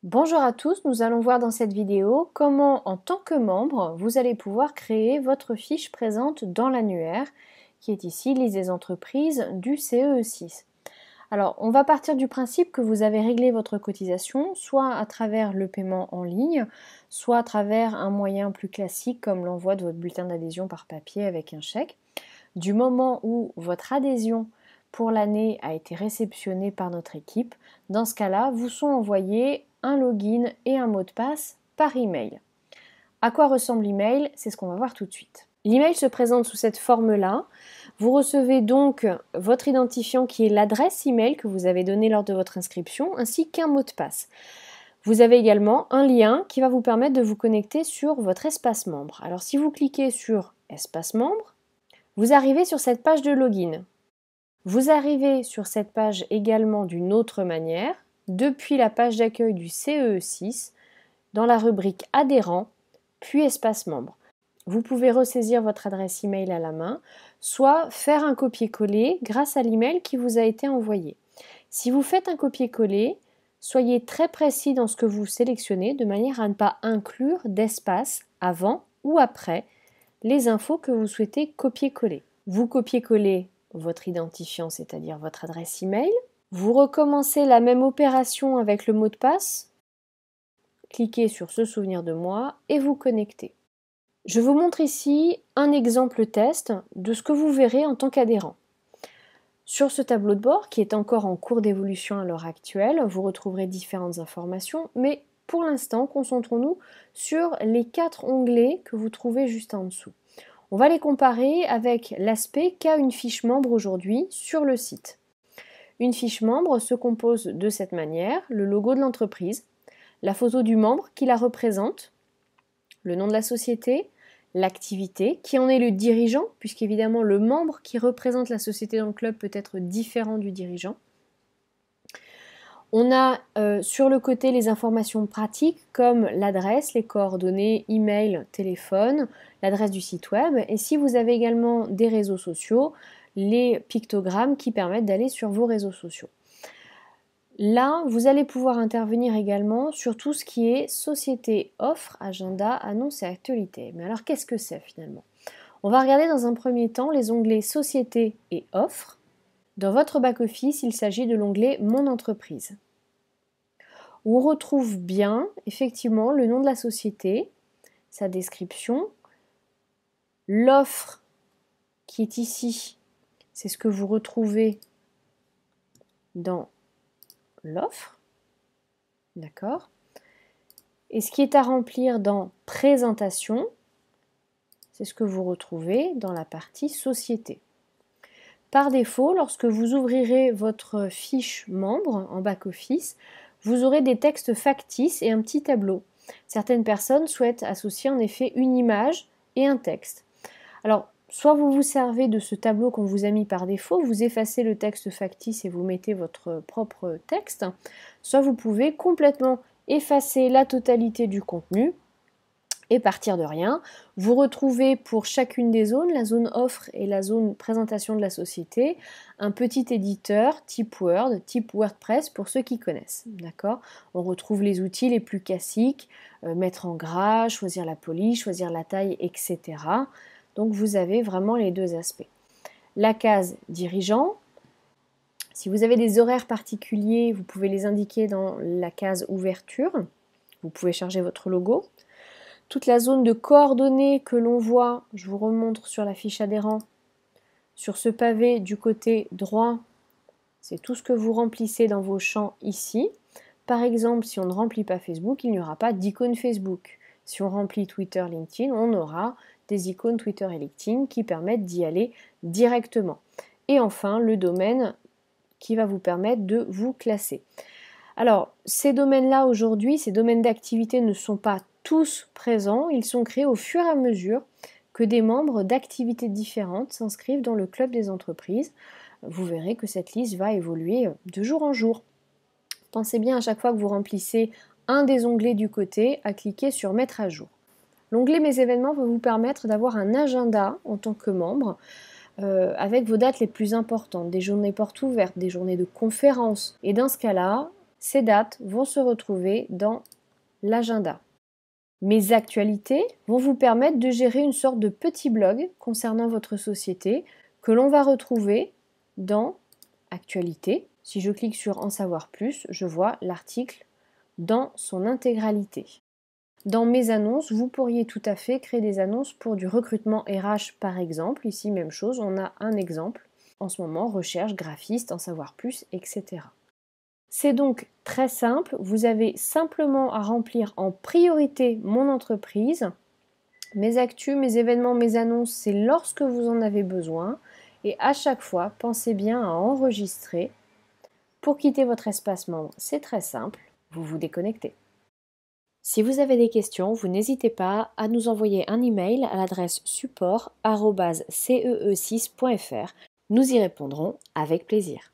Bonjour à tous, nous allons voir dans cette vidéo comment en tant que membre vous allez pouvoir créer votre fiche présente dans l'annuaire qui est ici liste des entreprises du CEE6. Alors on va partir du principe que vous avez réglé votre cotisation soit à travers le paiement en ligne, soit à travers un moyen plus classique comme l'envoi de votre bulletin d'adhésion par papier avec un chèque. Du moment où votre adhésion pour l'année a été réceptionnée par notre équipe, dans ce cas-là, vous sont envoyés un login et un mot de passe par email. À quoi ressemble l'email? C'est ce qu'on va voir tout de suite. L'email se présente sous cette forme-là. Vous recevez donc votre identifiant qui est l'adresse email que vous avez donnée lors de votre inscription, ainsi qu'un mot de passe. Vous avez également un lien qui va vous permettre de vous connecter sur votre espace membre. Alors si vous cliquez sur espace membre, vous arrivez sur cette page de login. Vous arrivez sur cette page également d'une autre manière, depuis la page d'accueil du CEE6, dans la rubrique adhérent, puis espace membre. Vous pouvez ressaisir votre adresse email à la main, soit faire un copier-coller grâce à l'email qui vous a été envoyé. Si vous faites un copier-coller, soyez très précis dans ce que vous sélectionnez de manière à ne pas inclure d'espace avant ou après les infos que vous souhaitez copier-coller. Vous copiez-collez votre identifiant, c'est-à-dire votre adresse email. Vous recommencez la même opération avec le mot de passe. Cliquez sur ce souvenir de moi et vous connectez. Je vous montre ici un exemple test de ce que vous verrez en tant qu'adhérent. Sur ce tableau de bord, qui est encore en cours d'évolution à l'heure actuelle, vous retrouverez différentes informations, mais pour l'instant, concentrons-nous sur les 4 onglets que vous trouvez juste en dessous. On va les comparer avec l'aspect qu'a une fiche membre aujourd'hui sur le site. Une fiche membre se compose de cette manière, le logo de l'entreprise, la photo du membre qui la représente, le nom de la société, l'activité, qui en est le dirigeant, puisqu'évidemment le membre qui représente la société dans le club peut être différent du dirigeant. On a sur le côté les informations pratiques comme l'adresse, les coordonnées, email, téléphone, l'adresse du site web et si vous avez également des réseaux sociaux, les pictogrammes qui permettent d'aller sur vos réseaux sociaux. Là, vous allez pouvoir intervenir également sur tout ce qui est société, offre, agenda, annonces et actualités. Mais alors qu'est-ce que c'est finalement? On va regarder dans un premier temps les onglets société et offre. Dans votre back-office, il s'agit de l'onglet Mon entreprise. On retrouve bien, effectivement, le nom de la société, sa description, l'offre qui est ici, c'est ce que vous retrouvez dans l'offre, d'accord? Et ce qui est à remplir dans présentation, c'est ce que vous retrouvez dans la partie société. Par défaut, lorsque vous ouvrirez votre fiche membre en back-office, vous aurez des textes factices et un petit tableau. Certaines personnes souhaitent associer en effet une image et un texte. Alors, soit vous vous servez de ce tableau qu'on vous a mis par défaut, vous effacez le texte factice et vous mettez votre propre texte, soit vous pouvez complètement effacer la totalité du contenu et partir de rien. Vous retrouvez pour chacune des zones, la zone offre et la zone présentation de la société, un petit éditeur type Word, type WordPress pour ceux qui connaissent. D'accord? On retrouve les outils les plus classiques, mettre en gras, choisir la police, choisir la taille, etc. Donc vous avez vraiment les deux aspects. La case dirigeant, si vous avez des horaires particuliers, vous pouvez les indiquer dans la case ouverture. Vous pouvez charger votre logo. Toute la zone de coordonnées que l'on voit, je vous remontre sur la fiche adhérent, sur ce pavé du côté droit, c'est tout ce que vous remplissez dans vos champs ici. Par exemple, si on ne remplit pas Facebook, il n'y aura pas d'icône Facebook. Si on remplit Twitter, LinkedIn, on aura des icônes Twitter et LinkedIn qui permettent d'y aller directement. Et enfin, le domaine qui va vous permettre de vous classer. Alors, ces domaines-là aujourd'hui, ces domaines d'activité ne sont pas tous présents, ils sont créés au fur et à mesure que des membres d'activités différentes s'inscrivent dans le club des entreprises. Vous verrez que cette liste va évoluer de jour en jour. Pensez bien à chaque fois que vous remplissez un des onglets du côté à cliquer sur Mettre à jour. L'onglet Mes événements va vous permettre d'avoir un agenda en tant que membre avec vos dates les plus importantes, des journées portes ouvertes, des journées de conférences. Et dans ce cas-là, ces dates vont se retrouver dans l'agenda. Mes actualités vont vous permettre de gérer une sorte de petit blog concernant votre société que l'on va retrouver dans Actualités. Si je clique sur En savoir plus, je vois l'article dans son intégralité. Dans Mes annonces, vous pourriez tout à fait créer des annonces pour du recrutement RH par exemple. Ici, même chose, on a un exemple. En ce moment, recherche, graphiste, en savoir plus, etc. C'est donc très simple, vous avez simplement à remplir en priorité Mon entreprise. Mes actus, mes événements, mes annonces, c'est lorsque vous en avez besoin. Et à chaque fois, pensez bien à enregistrer. Pour quitter votre espace membre, c'est très simple, vous vous déconnectez. Si vous avez des questions, vous n'hésitez pas à nous envoyer un email à l'adresse support@cee6.fr. Nous y répondrons avec plaisir.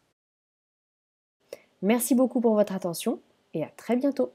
Merci beaucoup pour votre attention et à très bientôt.